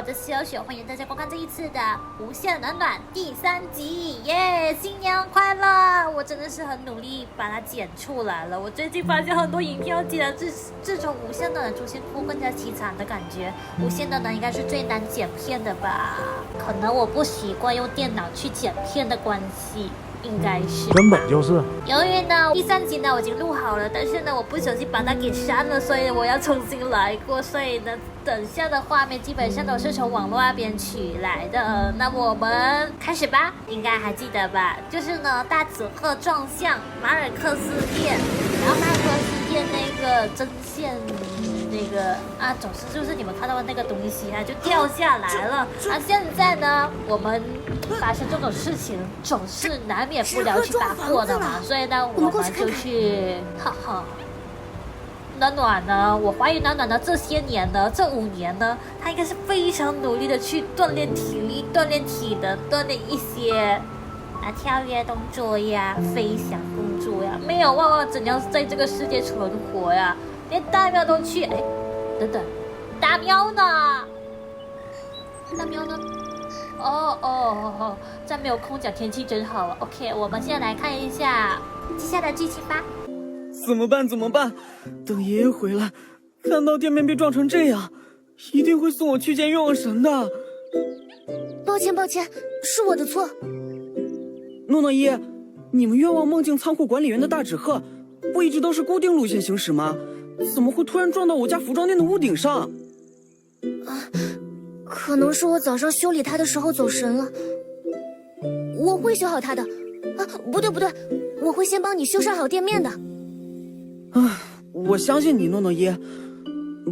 我是小雪，欢迎大家观看这一次的《无限暖暖》第3集，耶！新年快乐！我真的是很努力把它剪出来了。我最近发现很多影片要剪的这种无限暖暖出现后更加凄惨的感觉。无限暖暖应该是最难剪片的吧？可能我不习惯用电脑去剪片的关系。应该是根本就是。由于呢第3集呢我已经录好了，但是呢我不小心把它给删了，所以我要重新来过。所以呢等下的画面基本上都是从网络那边取来的。那我们开始吧，应该还记得吧？就是呢大紫鹤撞向马尔克斯店，然后马尔克斯店那个针线那个啊，总之就是你们看到的那个东西啊就掉下来了啊。现在呢我们发生这种事情总是难免不了去打货的嘛，所以呢我们就去哈哈。暖暖呢，我怀疑暖暖呢这些年呢，这5年呢，他应该是非常努力的去锻炼体力、锻炼体能、锻炼一些跳跃动作呀、飞翔工作呀，没有忘忘怎样在这个世界存活呀，连大喵都去。哎，等等，大喵呢？大喵呢？哦，再没有空讲天气真好了。OK， 我们现在来看一下接下来剧情吧。怎么办？等爷爷回来，看到店面被撞成这样，一定会送我去见冤枉神的。抱歉，是我的错。诺诺爷，你们冤枉梦境仓库管理员的大纸鹤，不一直都是固定路线行驶吗？怎么会突然撞到我家服装店的屋顶上？可能是我早上修理它的时候走神了。我会修好它的。不对，我会先帮你修缮好店面的。我相信你，诺诺爷，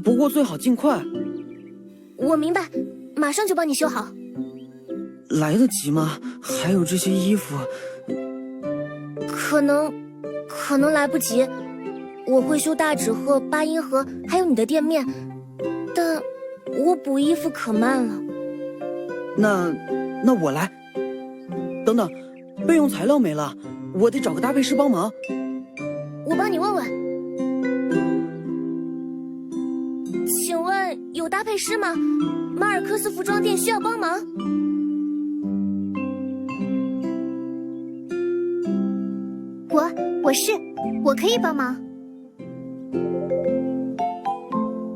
不过最好尽快。我明白，马上就帮你修好。来得及吗？还有这些衣服。可能来不及。我会修大纸鹤、八音盒，还有你的店面，但我补衣服可慢了。那我来。等等，备用材料没了，我得找个搭配师帮忙。我帮你问问。请问有搭配师吗？马尔克斯服装店需要帮忙。我可以帮忙。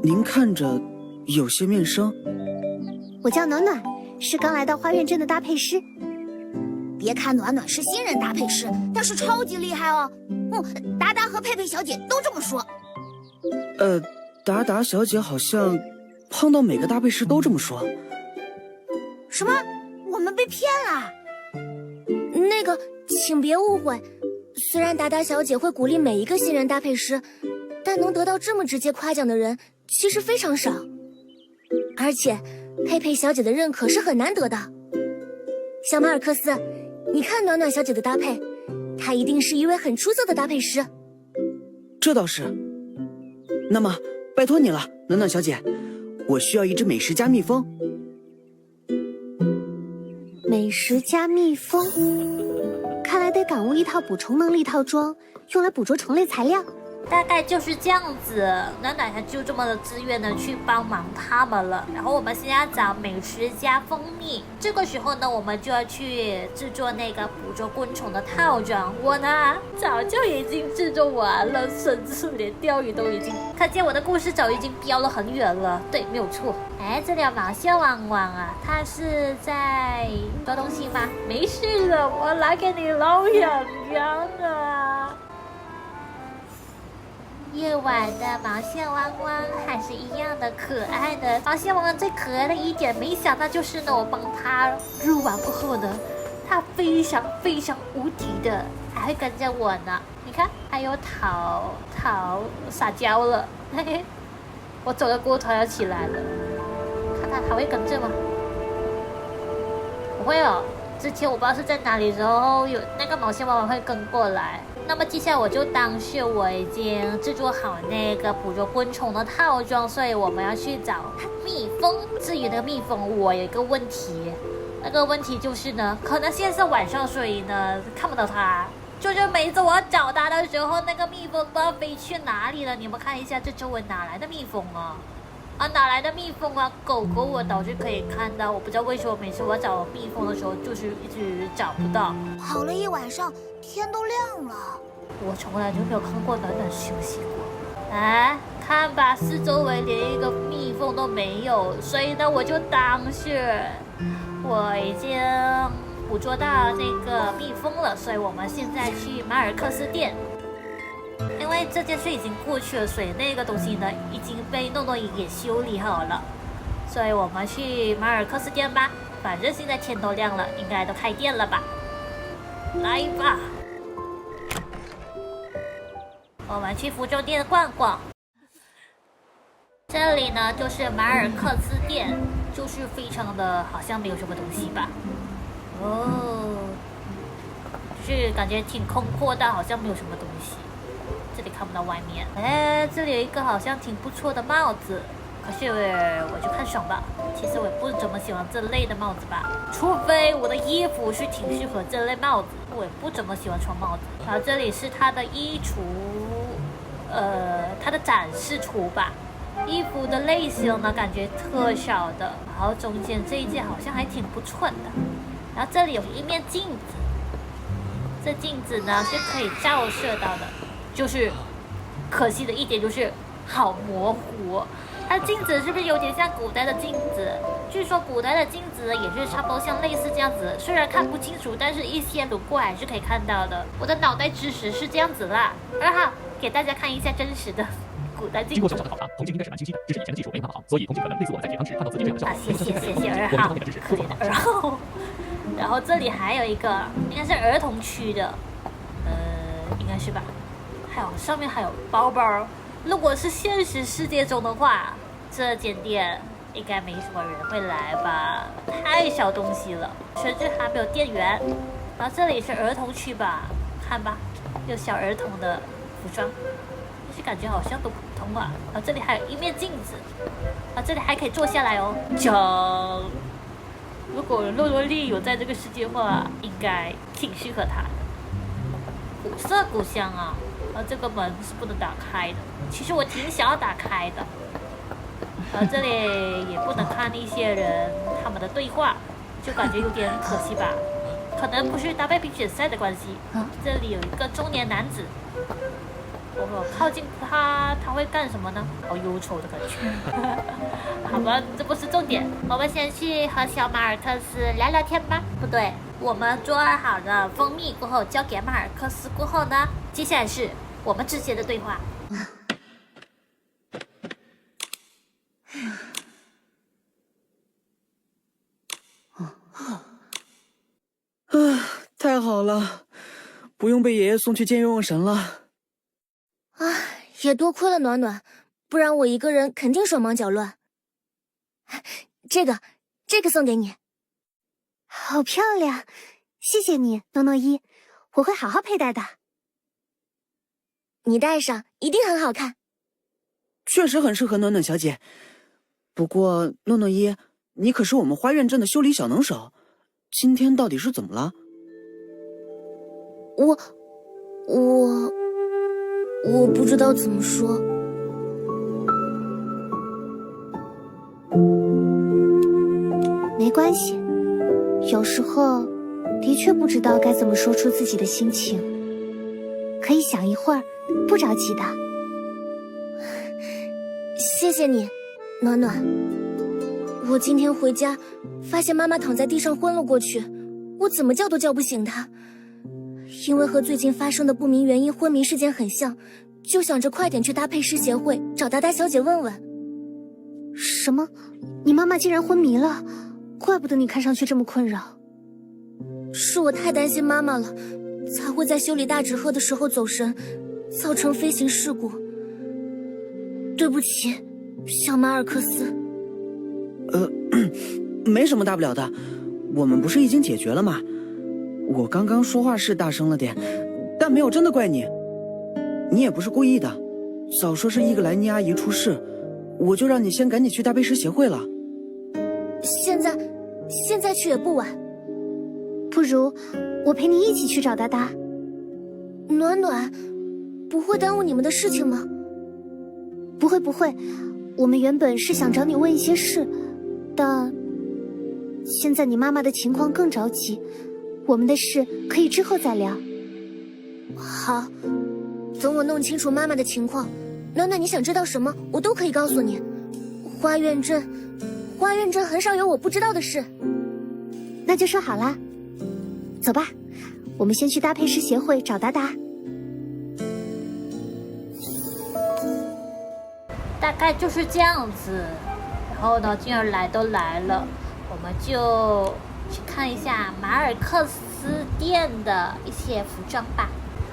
您看着有些面生。我叫暖暖，是刚来到花苑镇的搭配师。别看暖暖是新人搭配师，但是超级厉害哦。达达和佩佩小姐都这么说。达达小姐好像碰到每个搭配师都这么说。什么？我们被骗了？那个，请别误会。虽然达达小姐会鼓励每一个新人搭配师，但能得到这么直接夸奖的人其实非常少。而且，佩佩小姐的认可是很难得的。小马尔克斯，你看暖暖小姐的搭配，她一定是一位很出色的搭配师。这倒是。那么，拜托你了，暖暖小姐，我需要一只美食加蜜蜂。美食加蜜蜂，看来得感悟一套补充能力套装，用来捕捉虫类材料。大概就是这样子，暖暖他就这么的自愿的去帮忙他们了。然后我们现在要找美食加蜂蜜，这个时候呢，我们就要去制作那个捕捉昆虫的套装。我呢早就已经制作完了，甚至连钓鱼都已经，可见我的故事早已经飙了很远了。对，没有错。哎，这里有毛线汪汪啊，他是在抓东西吗？没事的，我来给你挠痒痒啊。夜晚的毛线汪汪还是一样的可爱的。毛线汪汪最可爱的一点，没想到就是呢，我帮他录完过后呢，他非常无敌的还会跟着我呢。你看，还有讨撒娇了，嘿嘿，我走的过头要起来了，看他还会跟着吗？不会哦，之前我不知道是在哪里的时候有那个毛线汪汪会跟过来。那么接下来我就当是我已经制作好那个捕捉昆虫的套装，所以我们要去找蜜蜂。至于那个蜜蜂，我有一个问题，那个问题就是呢，可能现在是晚上，所以呢看不到它。就是每次我要找它的时候，那个蜜蜂不知道飞去哪里了。你们看一下这周围哪来的蜜蜂啊？啊，哪来的蜜蜂啊？狗狗我倒是可以看到，我不知道为什么每次我找蜜蜂的时候，就是一直找不到。跑了一晚上，天都亮了。我从来就没有看过暖暖休息过。啊，看吧，四周围连一个蜜蜂都没有，所以呢，我就当是我已经捕捉到那个蜜蜂了，所以我们现在去马尔克斯店。因为这件事已经过去了，所以那个东西呢已经被诺诺也给修理好了，所以我们去马尔克斯店吧。反正现在天都亮了，应该都开店了吧？来吧，我们去服装店逛逛。这里呢就是马尔克斯店，就是非常的好像没有什么东西吧？哦，就是感觉挺空阔的，好像没有什么东西。这里看不到外面。哎，这里有一个好像挺不错的帽子，可是我就看爽吧。其实我也不怎么喜欢这类的帽子吧，除非我的衣服是挺适合这类帽子，我也不怎么喜欢穿帽子。然后这里是它的衣橱，它的展示橱吧。衣服的类型呢，感觉特少的。然后中间这一件好像还挺不错的。然后这里有一面镜子，这镜子呢是可以照射到的。就是可惜的一点就是好模糊，它镜子是不是有点像古代的镜子？据说古代的镜子也是差不多像类似这样子，虽然看不清楚，但是一些轮廓还是可以看到的。我的脑袋知识是这样子啦。2号给大家看一下真实的古代镜子。经过小小的考察，铜镜应该是蛮清晰的，只是以前的技术没那么好，所以铜镜可能类似我们在解汤时看到自己这样的效果。谢谢2号，可怜的2号。然后这里还有一个，应该是儿童区的，应该是吧。还有上面还有包包，如果是现实世界中的话，这间店应该没什么人会来吧，太小东西了，甚至还没有店员。然后这里是儿童区吧，看吧，有小儿童的服装，但是感觉好像都普通吧。然后这里还有一面镜子，这里还可以坐下来哦。如果洛洛丽有在这个世界的话，应该挺适合她的。古色古香啊。这个门是不能打开的，其实我挺想要打开的。这里也不能看一些人他们的对话，就感觉有点可惜吧。可能不是搭配比选赛的关系。这里有一个中年男子，我靠近他会干什么呢？好忧愁的感觉。好吧，这不是重点，我们先去和小马尔克斯聊聊天吧。不对，我们做好的蜂蜜过后交给马尔克斯过后呢，接下来是我们之间的对话。太好了，不用被爷爷送去见冤枉神了。也多亏了暖暖，不然我一个人肯定手忙脚乱。这个送给你，好漂亮，谢谢你，诺诺伊，我会好好佩戴的。你戴上一定很好看。确实很适合暖暖小姐。不过诺诺伊，你可是我们花苑镇的修理小能手，今天到底是怎么了？我不知道怎么说。没关系，有时候的确不知道该怎么说出自己的心情，可以想一会儿，不着急的。谢谢你，暖暖。我今天回家，发现妈妈躺在地上昏了过去，我怎么叫都叫不醒她。因为和最近发生的不明原因昏迷事件很像，就想着快点去搭配师协会找达达小姐问问。什么？你妈妈竟然昏迷了？怪不得你看上去这么困扰。是我太担心妈妈了，才会在修理大纸鹤的时候走神，造成飞行事故。对不起，小马尔克斯。没什么大不了的，我们不是已经解决了吗？我刚刚说话是大声了点，但没有真的怪你，你也不是故意的。早说是伊格莱妮阿姨出事，我就让你先赶紧去大悲师协会了。现在去也不晚，不如我陪你一起去找达达。暖暖，不会耽误你们的事情吗？不会，我们原本是想找你问一些事，但现在你妈妈的情况更着急，我们的事可以之后再聊。好，等我弄清楚妈妈的情况，那你想知道什么，我都可以告诉你。花苑镇很少有我不知道的事。那就说好啦，走吧，我们先去搭配师协会找达达。大概就是这样子。然后呢，既然来都来了，我们就去看一下马尔克斯店的一些服装吧。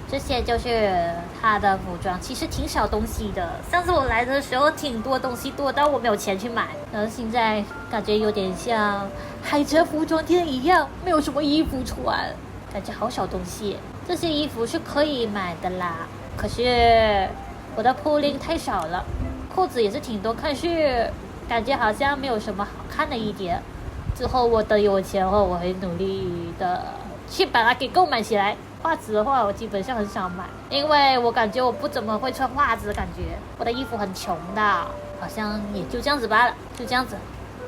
这些就是他的服装，其实挺少东西的。上次我来的时候挺多东西，多到我没有钱去买。然后现在感觉有点像海哲服装店一样，没有什么衣服穿，感觉好少东西。这些衣服是可以买的啦，可是我的铺领太少了。裤子也是挺多，可是感觉好像没有什么好看的一点。之后我等有钱后，我会努力的去把它给购买起来。袜子的话，我基本上很少买，因为我感觉我不怎么会穿袜子，感觉我的衣服很穷的，好像也就这样子罢了，就这样子，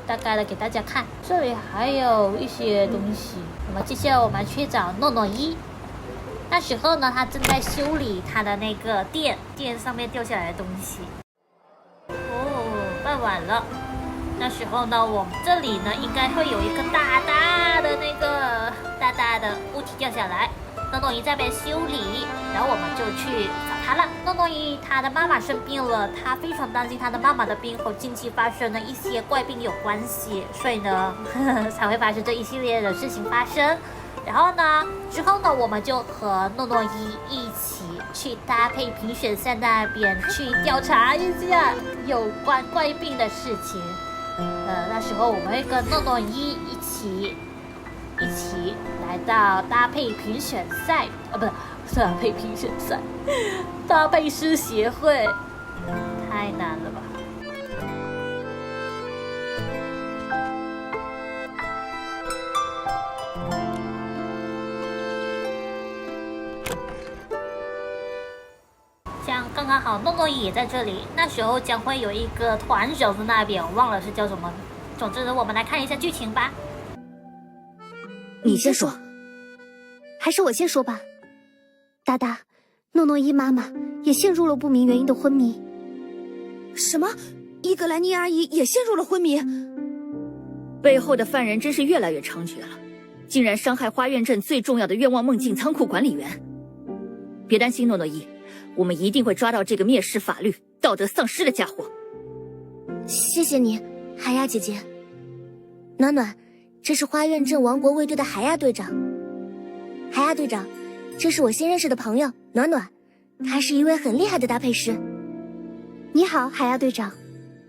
大概的给大家看。这里还有一些东西，那么接下来我们去找诺诺伊。那时候呢，他正在修理他的那个店上面掉下来的东西。傍晚了，那时候呢，我们这里呢应该会有一个大大的物体掉下来。诺诺伊在被修理，然后我们就去找他了。诺诺伊他的妈妈生病了，他非常担心他的妈妈的病和近期发生的一些怪病有关系，所以呢才会发生这一系列的事情发生。然后呢，之后呢，我们就和诺诺伊一起去搭配评选赛那边去调查一下有关怪病的事情。那时候我们会跟诺诺伊一起来到搭配评选赛，不是搭配评选赛，搭配师协会，太难了吧。像刚刚好，诺诺伊也在这里。那时候将会有一个团长在那边，我忘了是叫什么。总之呢，我们来看一下剧情吧。你先说，还是我先说吧。达达，诺诺伊妈妈也陷入了不明原因的昏迷。什么？伊格莱妮阿姨也陷入了昏迷？背后的犯人真是越来越猖獗了，竟然伤害花苑镇最重要的愿望梦境仓库管理员。别担心，诺诺伊，我们一定会抓到这个蔑视法律、道德丧失的家伙。谢谢你，海亚姐姐。暖暖，这是花苑镇王国卫队的海亚队长。海亚队长，这是我新认识的朋友暖暖，他是一位很厉害的搭配师。你好，海亚队长。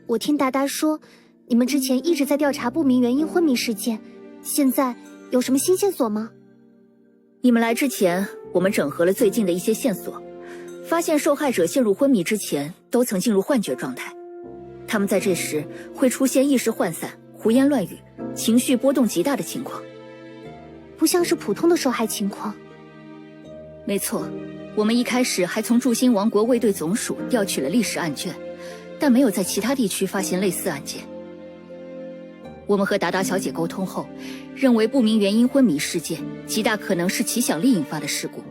我听达达说，你们之前一直在调查不明原因昏迷事件，现在有什么新线索吗？你们来之前，我们整合了最近的一些线索，发现受害者陷入昏迷之前都曾进入幻觉状态，他们在这时会出现意识涣散、胡言乱语、情绪波动极大的情况，不像是普通的受害情况。没错，我们一开始还从驻新王国卫队总署调取了历史案卷，但没有在其他地区发现类似案件。我们和达达小姐沟通后，认为不明原因昏迷事件极大可能是奇想力引发的事故，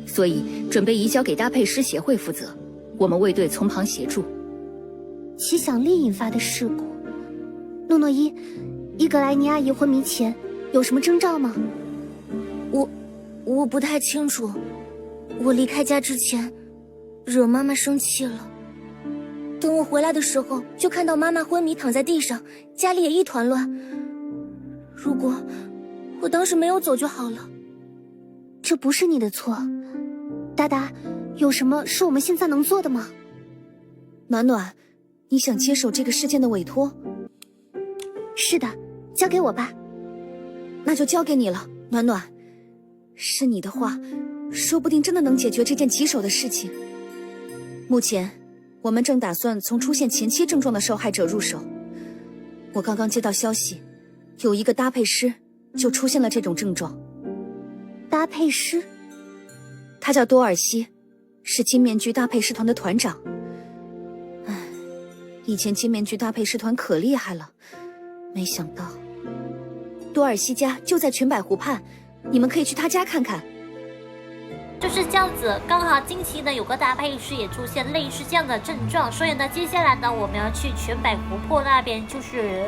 所以准备移交给搭配师协会负责，我们卫队从旁协助。奇想力引发的事故？诺诺伊，伊格莱妮阿姨昏迷前有什么征兆吗？我不太清楚。我离开家之前，惹妈妈生气了。等我回来的时候，就看到妈妈昏迷躺在地上，家里也一团乱。如果我当时没有走就好了。这不是你的错。达达，有什么是我们现在能做的吗？暖暖，你想接手这个事件的委托？是的，交给我吧。那就交给你了，暖暖。是你的话，说不定真的能解决这件棘手的事情。目前，我们正打算从出现前期症状的受害者入手。我刚刚接到消息，有一个搭配师就出现了这种症状。搭配师？他叫多尔西，是金面具搭配师团的团长。以前金面具搭配师团可厉害了，没想到多尔西家就在裙摆湖畔，你们可以去他家看看。就是这样子，刚好近期呢有个搭配师也出现类似这样的症状，所以呢接下来呢我们要去全百湖泊那边，就是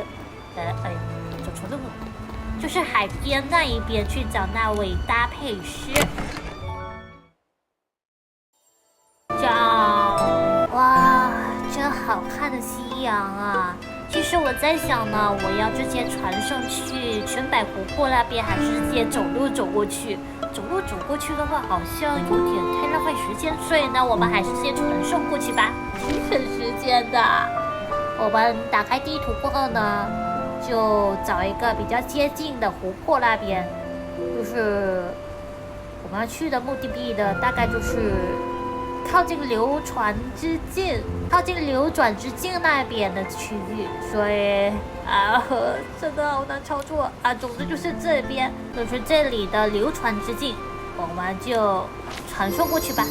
走错路了，就是海边那一边去找那位搭配师。这样，哇，真好看的夕阳啊！其实我在想呢，我要直接传上去全百湖泊那边，还是直接走路走过去？走路走过去的话，好像有点太浪费时间，所以呢，我们还是先传送过去吧，挺省时间的。我们打开地图过后呢，就找一个比较接近的湖泊那边，就是我们要去的目的地的，大概就是靠近流转之境那边的区域，所以真的好难操作啊。总之就是这边，就是这里的流传之境，我们就传送过去吧。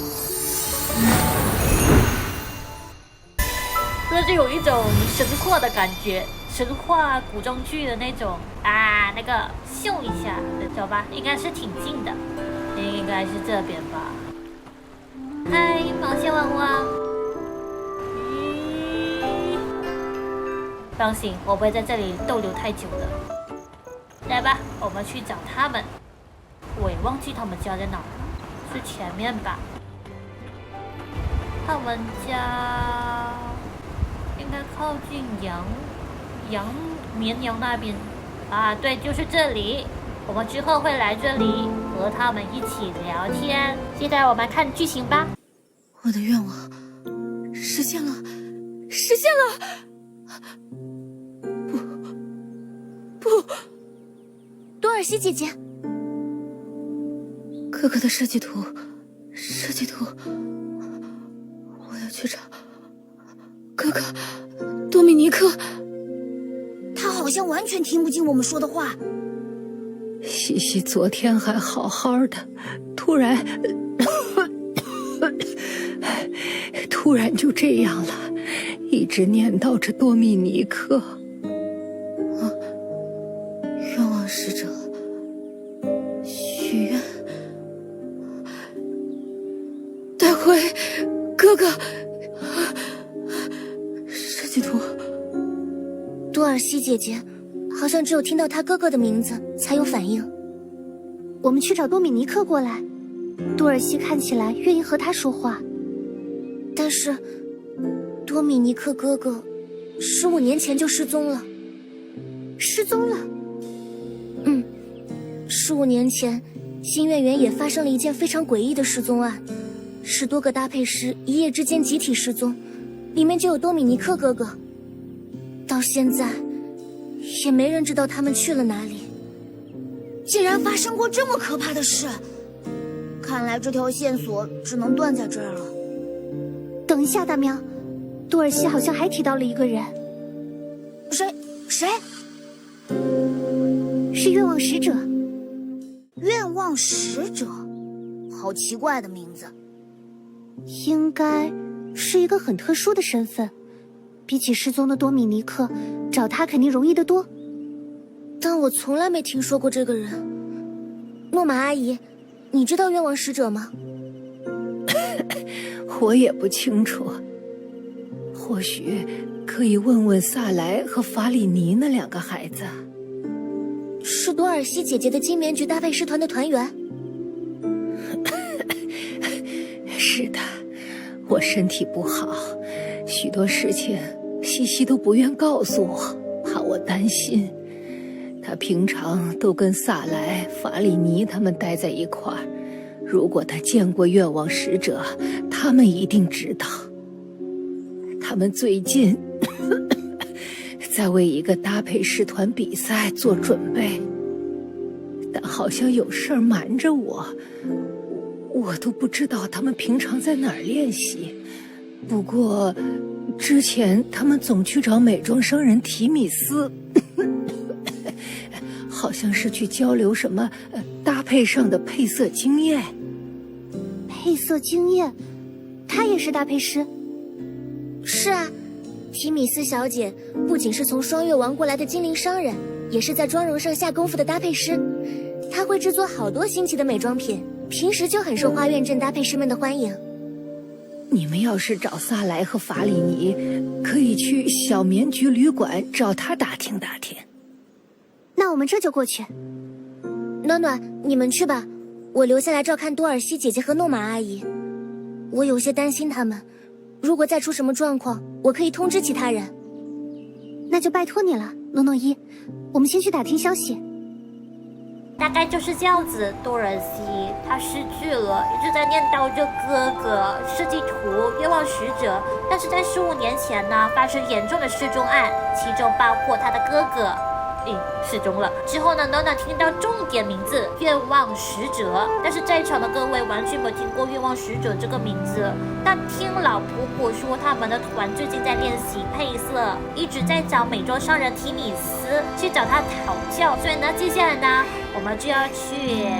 就是有一种神话的感觉，神话古装剧的那种啊，那个秀一下，知道吧？应该是挺近的，应该是这边吧。嗨，毛线娃娃。放心，我不会在这里逗留太久的。来吧，我们去找他们。我也忘记他们家在哪了，是前面吧？他们家应该靠近绵阳那边啊，对，就是这里。我们之后会来这里和他们一起聊天。接下来我们看剧情吧。我的愿望实现了，实现了！不，多尔西姐姐，哥哥的设计图，我要去找哥哥多米尼克。他好像完全听不进我们说的话。西西昨天还好好的，突然就这样了，一直念叨着多米尼克。愿望使者许愿，带回哥哥设计图。多尔西姐姐好像只有听到他哥哥的名字才有反应。我们去找多米尼克过来，多尔西看起来愿意和他说话。但是多米尼克哥哥15年前就失踪了。失踪了？15年前新月园也发生了一件非常诡异的失踪案，10多个搭配师一夜之间集体失踪，里面就有多米尼克哥哥。到现在也没人知道他们去了哪里。竟然发生过这么可怕的事，看来这条线索只能断在这儿了。等一下，大喵，多尔西好像还提到了一个人。谁？是愿望使者。愿望使者，好奇怪的名字。应该是一个很特殊的身份，比起失踪的多米尼克，找他肯定容易得多。但我从来没听说过这个人。诺玛阿姨，你知道愿望使者吗？我也不清楚，或许可以问问萨莱和法里尼那2个孩子。是多尔西姐姐的金棉菊搭配师团的团员。是的，我身体不好，许多事情西西都不愿告诉我，怕我担心。他平常都跟萨莱、法里尼他们待在一块儿，如果他见过愿望使者，他们一定知道。他们最近在为一个搭配师团比赛做准备，但好像有事儿瞒着我，我都不知道他们平常在哪儿练习。不过之前他们总去找美妆商人提米斯好像是去交流什么搭配上的配色经验。配色经验，他也是搭配师。是啊，提米斯小姐不仅是从双月王国来的精灵商人，也是在妆容上下功夫的搭配师。她会制作好多新奇的美妆品，平时就很受花苑镇搭配师们的欢迎。你们要是找萨莱和法里尼，可以去小棉菊旅馆找他打听打听。那我们这就过去。暖暖，你们去吧，我留下来照看多尔西姐姐和诺玛阿姨。我有些担心他们，如果再出什么状况，我可以通知其他人。那就拜托你了，诺诺伊，我们先去打听消息。大概就是这样子。多尔西他失去了，一直在念叨着哥哥、设计图、愿望使者，但是在15年前呢，发生严重的失踪案，其中包括他的哥哥。失踪了之后呢，暖暖听到重点名字愿望使者，但是在场的各位完全没有听过愿望使者这个名字。但听老婆婆说，他们的团最近在练习配色，一直在找美妆商人提米斯去找他讨教，所以呢，接下来呢，我们就要去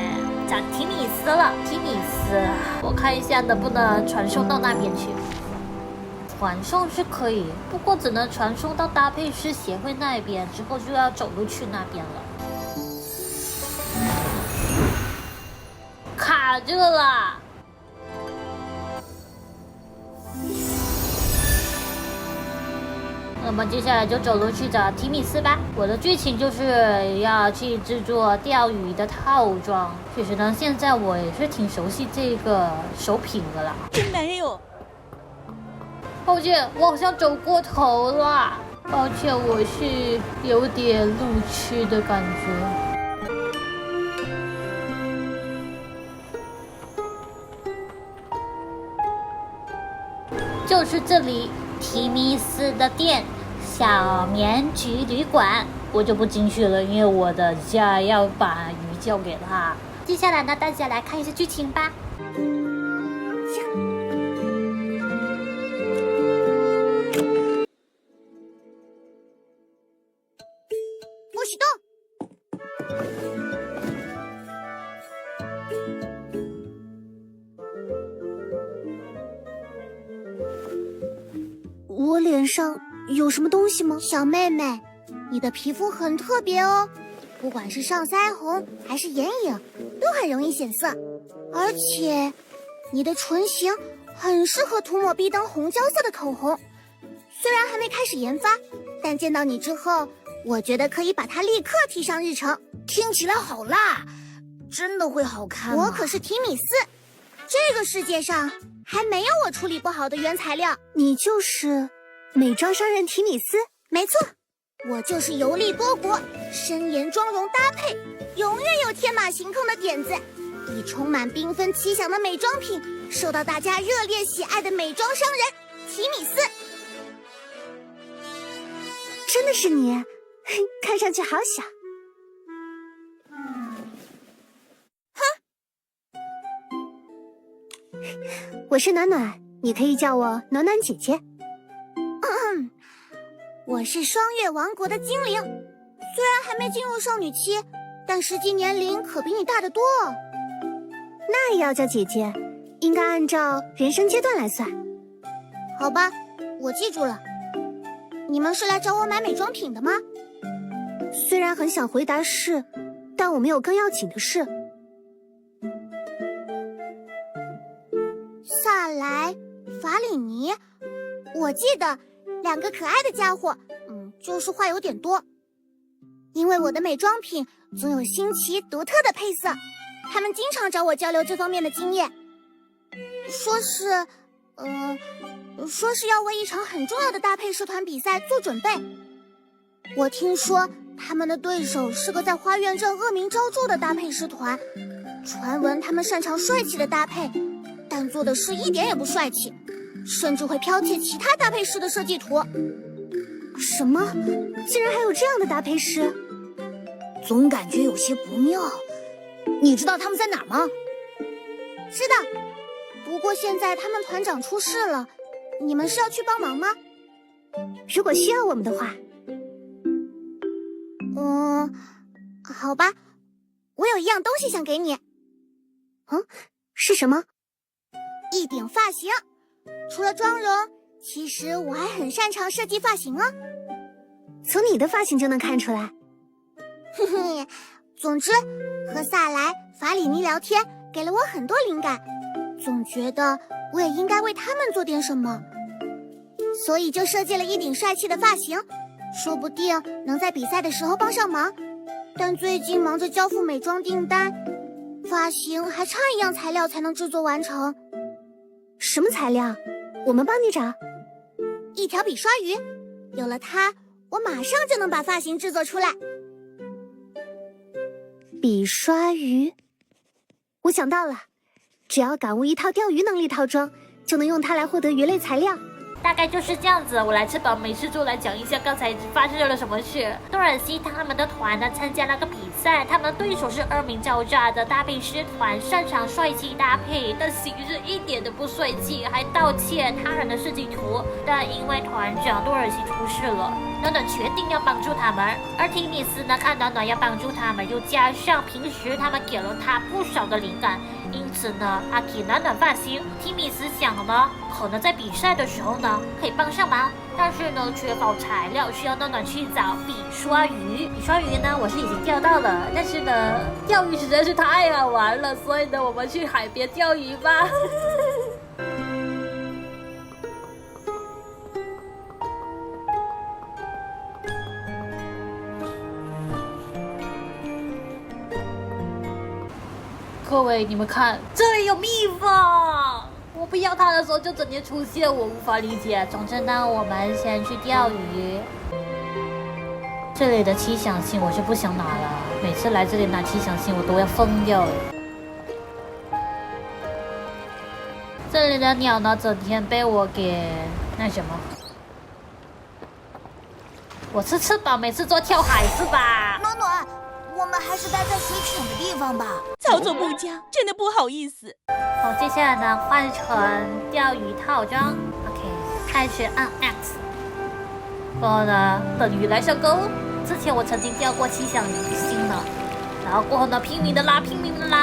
找提米斯了。提米斯，我看一下能不能传送到那边去。传送是可以，不过只能传送到搭配师协会那边，之后就要走路去那边了。卡着了。那么接下来就走路去找提米斯吧。我的剧情就是要去制作钓鱼的套装。其实呢，现在我也是挺熟悉这个手品的啦。真没有。抱歉，我好像走过头了。抱歉，我是有点路痴的感觉。就是这里，提米斯的店，小棉菊旅馆。我就不进去了，因为我的家要把鱼交给他。接下来呢，大家来看一下剧情吧。不许动！我脸上有什么东西吗？小妹妹，你的皮肤很特别哦，不管是上腮红还是眼影，都很容易显色。而且，你的唇形很适合涂抹碧灯红椒色的口红。虽然还没开始研发，但见到你之后，我觉得可以把它立刻提上日程。听起来好辣，真的会好看吗？我可是提米斯，这个世界上还没有我处理不好的原材料。你就是美妆商人提米斯？没错，我就是游历多国，深研妆容搭配，永远有天马行空的点子，以充满缤纷奇想的美妆品受到大家热烈喜爱的美妆商人提米斯。真的是你，看上去好小。我是暖暖，你可以叫我暖暖姐姐。我是双月王国的精灵，虽然还没进入少女期，但实际年龄可比你大得多。那也要叫姐姐，应该按照人生阶段来算。好吧，我记住了。你们是来找我买美妆品的吗？虽然很想回答是，但我们有更要紧的事。萨莱、法里尼，我记得两个可爱的家伙，就是话有点多。因为我的美妆品总有新奇独特的配色，他们经常找我交流这方面的经验，说是要为一场很重要的搭配师团比赛做准备。我听说他们的对手是个在花苑镇恶名昭著的搭配师团，传闻他们擅长帅气的搭配，但做的事一点也不帅气，甚至会剽窃其他搭配师的设计图。什么？竟然还有这样的搭配师？总感觉有些不妙。你知道他们在哪儿吗？知道，不过现在他们团长出事了，你们是要去帮忙吗？如果需要我们的话。好吧，我有一样东西想给你。是什么？一顶发型，除了妆容，其实我还很擅长设计发型哦。从你的发型就能看出来。嘿嘿，总之，和萨莱、法里尼聊天给了我很多灵感，总觉得我也应该为他们做点什么，所以就设计了一顶帅气的发型，说不定能在比赛的时候帮上忙。但最近忙着交付美妆订单，发型还差一样材料才能制作完成。什么材料？我们帮你找。一条笔刷鱼，有了它，我马上就能把发型制作出来。笔刷鱼，我想到了，只要感悟一套钓鱼能力套装，就能用它来获得鱼类材料。大概就是这样子。我来吃饱没事做，来讲一下刚才发生了什么事。多尔西他们的团呢参加了个比赛，他们的对手是恶名昭诈的搭配师团，擅长帅气搭配，但形式一点都不帅气，还盗窃他人的设计图。但因为团长多尔西出事了，暖暖决定要帮助他们。而提米斯呢看暖暖要帮助他们，又加上平时他们给了他不少的灵感，因此呢他给暖暖发型。提米斯想呢，可能在比赛的时候呢可以帮上忙，但是呢缺乏材料，需要暖暖去找笔刷鱼。笔刷鱼呢我是已经钓到了，但是呢钓鱼实在是太好玩了，所以呢我们去海边钓鱼吧。各位，你们看，这里有蜜蜂。我不要它的时候就整天出现，我无法理解。总之呢，我们先去钓鱼。这里的七响星我是不想拿了，每次来这里拿七响星我都要疯掉了。这里的鸟呢，整天被我给那什么。我吃翅膀，每次做跳海是吧？暖暖，我们还是待在水浅的地方吧。操作木匠，真的不好意思。好，接下来呢，换成钓鱼套装。OK， 开始按 X。然后呢，等鱼来上钩。之前我曾经钓过七响鱼星呢，然后过后呢，拼命的拉，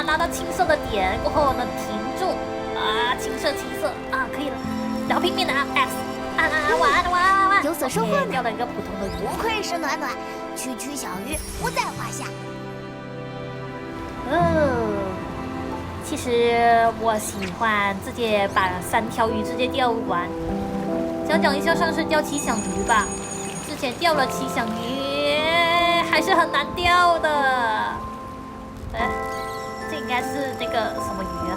拉到青色的点，过后呢，停住啊，青色啊，可以了，然后拼命的按 X， 玩，有所收获呢。钓了一个普通的鱼。不愧是暖暖，区区小鱼不在话下。其实我喜欢直接把3条鱼直接钓完。讲一下上次钓七响鱼吧，之前钓了七响鱼，还是很难钓的。哎，这应该是那个什么鱼啊？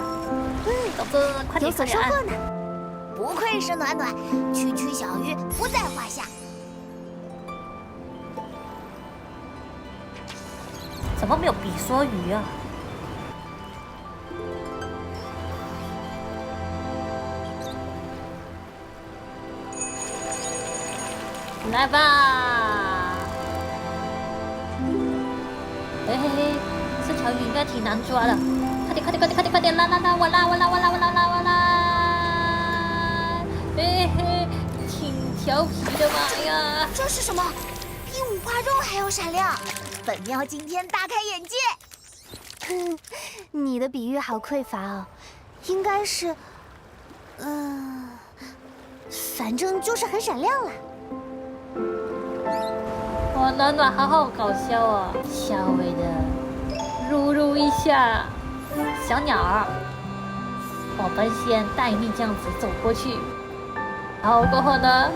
总之快点有所收获呢。不愧是暖暖，区区小鱼不在话下。怎么没有笔刷鱼啊？来吧！嘿，这条鱼应该挺难抓的，快点！拉！我拉！嘿，挺调皮的嘛呀！这是什么？比五花肉还要闪亮！本喵今天大开眼界。你的比喻好匮乏哦，应该是，反正就是很闪亮了。哇，暖暖好搞笑啊！稍微的入一下小鸟儿，我们先待命这样子走过去，然后过后呢，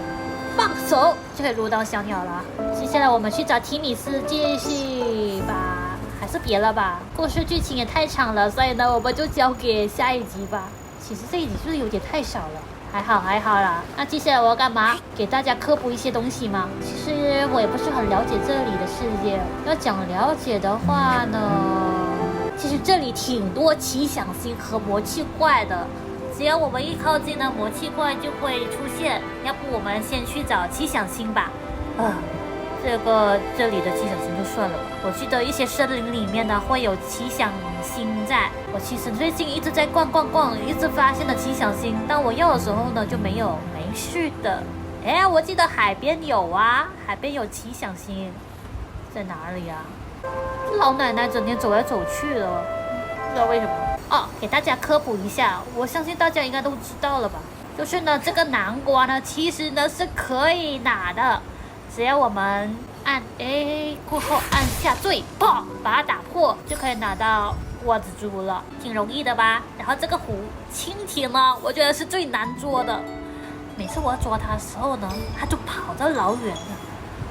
放手就可以入到小鸟了。接下来我们去找提米斯继续吧，还是别了吧，故事剧情也太长了，所以呢，我们就交给下一集吧。其实这一集是不是有点太少了？还好啦。那接下来我要干嘛？给大家科普一些东西吗？其实我也不是很了解这里的世界。要讲了解的话呢，其实这里挺多奇想星和魔气怪的。只要我们一靠近呢，魔气怪就会出现。要不我们先去找奇想星吧。这里的奇想星就算了吧。我记得一些森林里面呢会有奇想星在。我其实最近一直在逛，一直发现了奇想星，当我要的时候呢就没事的。哎，我记得海边有啊，海边有奇想星，在哪里呀？老奶奶整天走来走去的，不知道为什么。给大家科普一下，我相信大家应该都知道了吧。就是呢，这个南瓜呢，其实呢是可以拿的，只要我们按 A 过后按下坠，砰，把它打破，就可以拿到窝子珠了，挺容易的吧？然后这个湖蜻蜓呢，我觉得是最难捉的，每次我要捉它的时候呢，它就跑得老远了，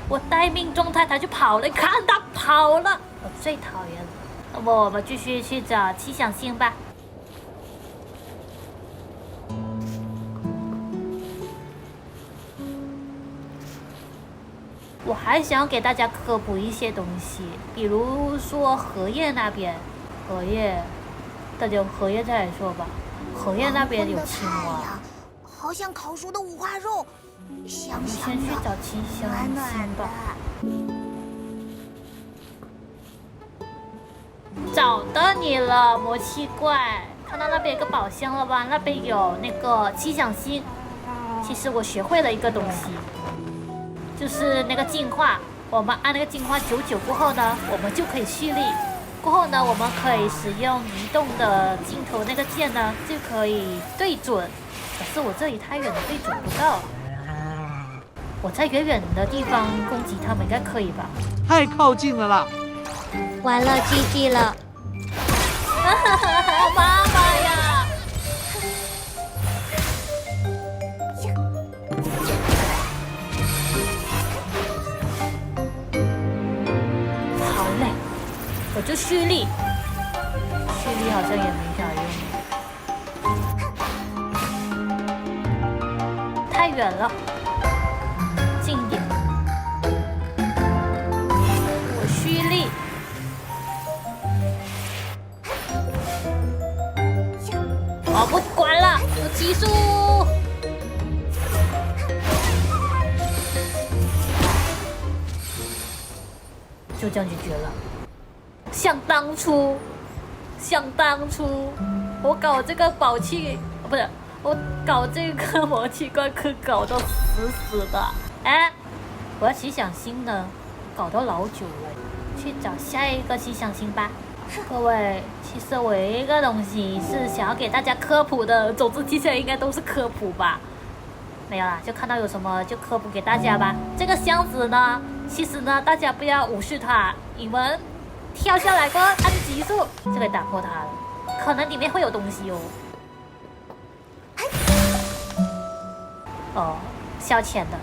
我待命状态它就跑了，看它跑了，我最讨厌了。那么我们继续去找七响星吧。我还想给大家科普一些东西，比如说荷叶那边，荷叶，大家荷叶再来说吧。荷叶那边有青蛙，好像烤熟的五花肉，香香的，先去找七香暖暖星的吧。。找到你了，魔气怪！看到那边有个宝箱了吧？那边有那个七响星。其实我学会了一个东西。就是那个进化，我们按那个进化99过后呢，我们就可以蓄力。过后呢，我们可以使用移动的镜头那个键呢，就可以对准。可是我这里太远了，对准不到。我在远远的地方攻击他们应该可以吧？太靠近了啦！完了，GG 了。妈妈呀！我就蓄力，蓄力好像也没啥用，太远了，近一点。我蓄力，我不管了，我急速，就这样解决了。想当初，我搞这个宝器，不是我搞这个魔气怪可搞到死死的。哎，我要七响星呢，搞到老久了，去找下一个七响星吧。各位，其实我有一个东西是想要给大家科普的，总之接下来应该都是科普吧。没有啦，就看到有什么就科普给大家吧。这个箱子呢，其实呢，大家不要无视它，你们跳下来过，按极速就可以打破它了。可能里面会有东西哦。哦，消遣的。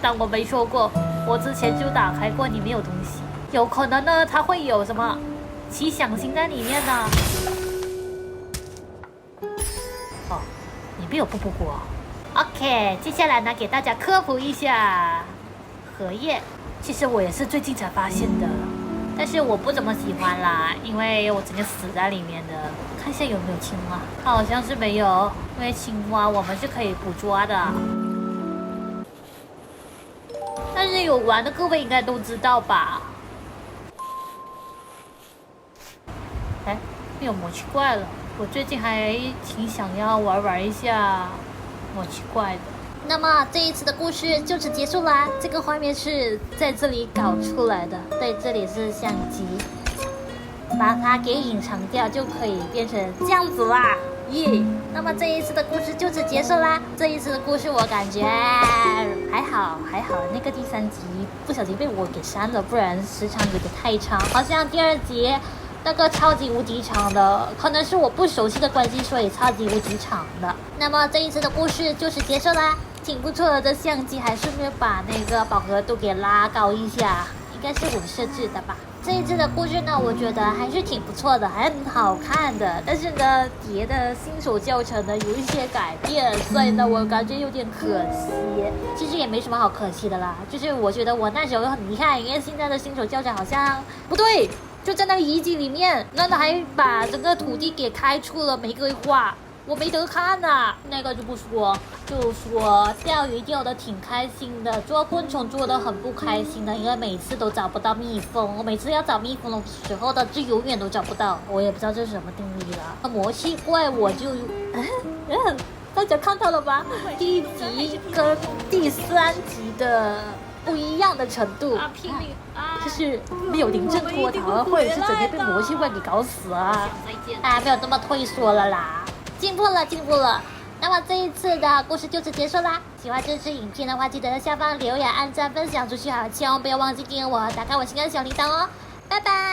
但我没说过，我之前就打开过，里面有东西。有可能呢，它会有什么七响星在里面呢？哦，里面有布布果。OK， 接下来呢，给大家科普一下荷叶。其实我也是最近才发现的。但是我不怎么喜欢啦，因为我整个死在里面的。看一下有没有青蛙，好像是没有，因为青蛙我们是可以捕捉的。但是有玩的各位应该都知道吧？哎，没有魔气怪了。我最近还挺想要玩一下魔气怪的。那么这一次的故事就此结束啦。这个画面是在这里搞出来的，对，这里是相机，把它给隐藏掉就可以变成这样子啦，耶！那么这一次的故事就此结束啦。这一次的故事我感觉还好，那个第3集不小心被我给删了，不然时长有点太长，好像第2集那个超级无敌长的，可能是我不熟悉的关系，所以超级无敌长的。那么这一次的故事就此结束啦，挺不错的。这相机还顺便把那个饱和度给拉高一下，应该是我设置的吧。这一次的故事呢，我觉得还是挺不错的，还很好看的。但是呢，碟的新手教程呢有一些改变，所以呢，我感觉有点可惜。其实也没什么好可惜的啦，就是我觉得我那时候很遗憾，因为现在的新手教程好像不对。就在那个遗迹里面，那还把整个土地给开出了玫瑰花，我没得看呐。那个就不说，就说钓鱼钓得挺开心的，捉昆虫捉得很不开心的，因为每次都找不到蜜蜂。我每次要找蜜蜂的时候呢，就永远都找不到，我也不知道这是什么定义了。魔气怪我就，大家看到了吧？第1集跟第3集的不一样的程度，就是没有临阵脱逃，或者是整天被魔气怪给搞死啊！没有这么退缩了啦，进步了。那么这一次的故事就此结束啦。喜欢这支影片的话，记得在下方留言、按赞、分享出去，还有千万不要忘记订阅我，打开我新的小铃铛哦。拜拜。